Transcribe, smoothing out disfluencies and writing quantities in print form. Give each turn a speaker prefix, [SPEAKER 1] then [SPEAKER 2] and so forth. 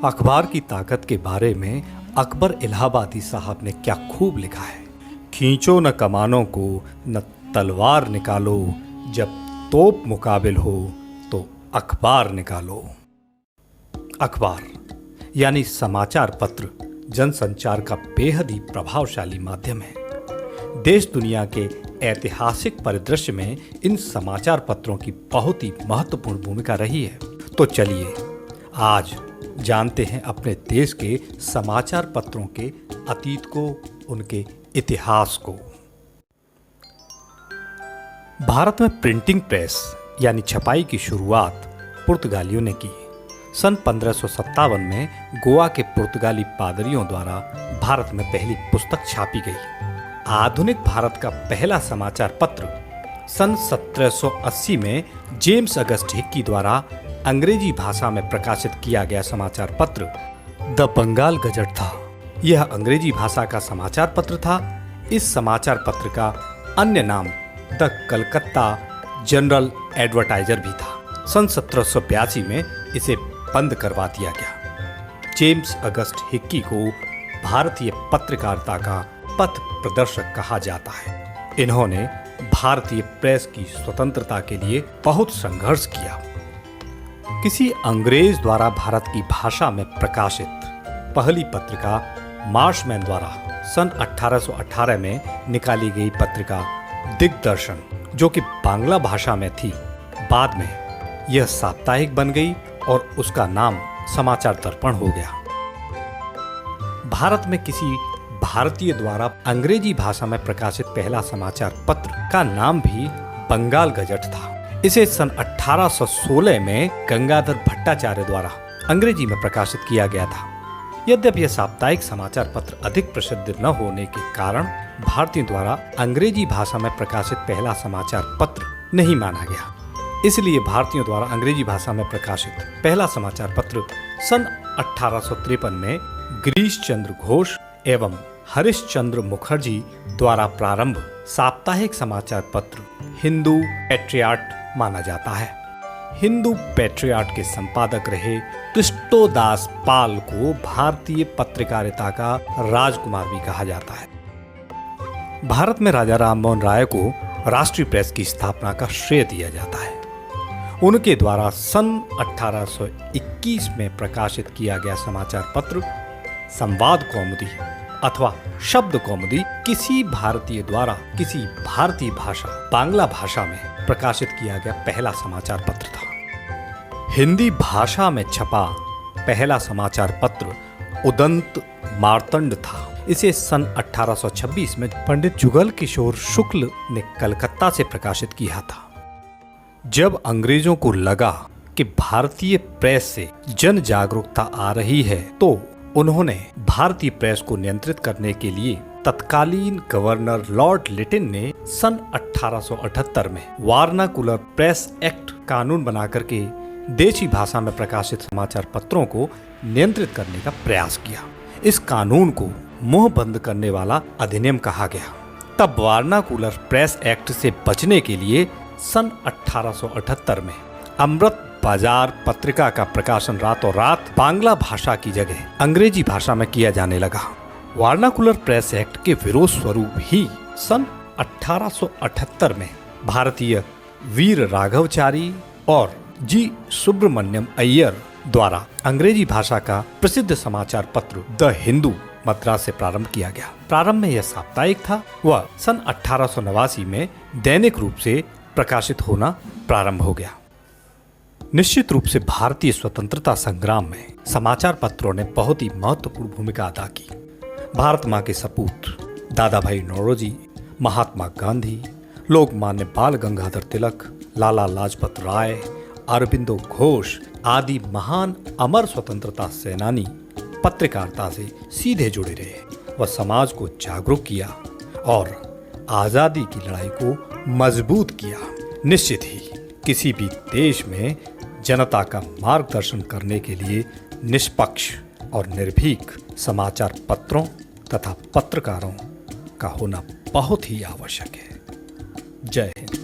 [SPEAKER 1] अखबार की ताकत के बारे में अकबर इलाहाबादी साहब ने क्या खूब लिखा है। खींचो न कमानों को, न तलवार निकालो, जब तोप मुकाबिल हो तो अखबार निकालो। अखबार यानी समाचार पत्र जनसंचार का बेहद ही प्रभावशाली माध्यम है। देश दुनिया के ऐतिहासिक परिदृश्य में इन समाचार पत्रों की बहुत ही महत्वपूर्ण भूमिका रही है। तो चलिए आज जानते हैं अपने देश के समाचार पत्रों के अतीत को, उनके इतिहास को। भारत में प्रिंटिंग प्रेस यानी छपाई की शुरुआत पुर्तगालियों ने की। सन 1557 में गोवा के पुर्तगाली पादरियों द्वारा भारत में पहली पुस्तक छापी गई। आधुनिक भारत का पहला समाचार पत्र सन 1780 में जेम्स अगस्ट हिक्की द्वारा अंग्रेजी भाषा में प्रकाशित किया गया समाचार पत्र द बंगाल गजट था। यह अंग्रेजी भाषा का समाचार पत्र था। इस समाचार पत्र का अन्य नाम द कलकत्ता जनरल एडवर्टाइजर भी था। सन 1782 में इसे बंद करवा दिया गया। जेम्स अगस्ट हिक्की को भारतीय पत्रकारिता का पथ प्रदर्शक कहा जाता है। इन्होंने भारतीय प्रेस की स्वतंत्रता के लिए बहुत संघर्ष किया। किसी अंग्रेज द्वारा भारत की भाषा में प्रकाशित पहली पत्रिका मार्शमैन द्वारा सन 1818 में निकाली गई पत्रिका दिग्दर्शन, जो कि बांग्ला भाषा में थी, बाद में यह साप्ताहिक बन गई और उसका नाम समाचार दर्पण हो गया। भारत में किसी भारतीय द्वारा अंग्रेजी भाषा में प्रकाशित पहला समाचार पत्र का नाम भी बंगाल गजट था। इसे सन 1816 में गंगाधर भट्टाचार्य द्वारा अंग्रेजी में प्रकाशित किया गया था। यद्यपि यह साप्ताहिक समाचार पत्र अधिक प्रसिद्ध न होने के कारण भारतीयों द्वारा अंग्रेजी भाषा में प्रकाशित पहला समाचार पत्र नहीं माना गया। इसलिए भारतीयों द्वारा अंग्रेजी भाषा में प्रकाशित पहला समाचार पत्र सन 1853 में गिरीश चंद्र घोष एवं हरिश्चंद्र मुखर्जी द्वारा प्रारंभ साप्ताहिक समाचार पत्र हिंदू पैट्रियट माना जाता है। हिंदू पैट्रियट के संपादक रहे कृष्णोदास पाल को भारतीय पत्रकारिता का राजकुमार भी कहा जाता है। भारत में राजा राममोहन राय को राष्ट्रीय प्रेस की स्थापना का श्रेय दिया जाता है। उनके द्वारा सन 1821 में प्रकाशित किया गया समाचार पत्र संवाद कौमुदी अथवा शब्द कौमुदी किसी भारतीय द्वारा किसी भारतीय भाषा बांग्ला भाषा में प्रकाशित किया गया पहला समाचार पत्र था। हिंदी भाषा में छपा पहला समाचार पत्र उदंत मार्तंड था। इसे सन 1826 में पंडित जुगल किशोर शुक्ल ने कलकत्ता से प्रकाशित किया था। जब अंग्रेजों को लगा कि भारतीय प्रेस से जन जागरूकता आ रही है, तो उन्होंने भारतीय प्रेस को नियंत्रित करने के लिए तत्कालीन गवर्नर लॉर्ड लिटिन ने सन 1878 में वार्नाकुलर प्रेस एक्ट कानून बनाकर के देशी भाषा में प्रकाशित समाचार पत्रों को नियंत्रित करने का प्रयास किया। इस कानून को मुंह बंद करने वाला अधिनियम कहा गया। तब वार्नाकुलर प्रेस एक्ट से बचने के लिए सन 1878 में अमृत बाजार पत्रिका का प्रकाशन रातों रात बांग्ला भाषा की जगह अंग्रेजी भाषा में किया जाने लगा। वार्नाकुलर प्रेस एक्ट के विरोध स्वरूप ही सन 1878 में भारतीय वीर राघवचारी और जी सुब्रमण्यम अय्यर द्वारा अंग्रेजी भाषा का प्रसिद्ध समाचार पत्र द हिंदू मद्रास से प्रारंभ किया गया। प्रारंभ में यह साप्ताहिक था। वह सन 1889 में दैनिक रूप से प्रकाशित होना प्रारंभ हो गया। निश्चित रूप से भारतीय स्वतंत्रता संग्राम में समाचार पत्रों ने बहुत ही महत्वपूर्ण भूमिका अदा की। भारत मां के सपूत दादा भाई नौरोजी, महात्मा गांधी, लोकमान्य बाल गंगाधर तिलक, लाला लाजपत राय, अरबिंदो घोष आदि महान अमर स्वतंत्रता सेनानी पत्रकारिता से सीधे जुड़े रहे। वह समाज को जागरूक किया और आजादी की लड़ाई को मजबूत किया। निश्चित ही किसी भी देश में जनता का मार्गदर्शन करने के लिए निष्पक्ष और निर्भीक समाचार पत्रों तथा पत्रकारों का होना बहुत ही आवश्यक है। जय हिंद।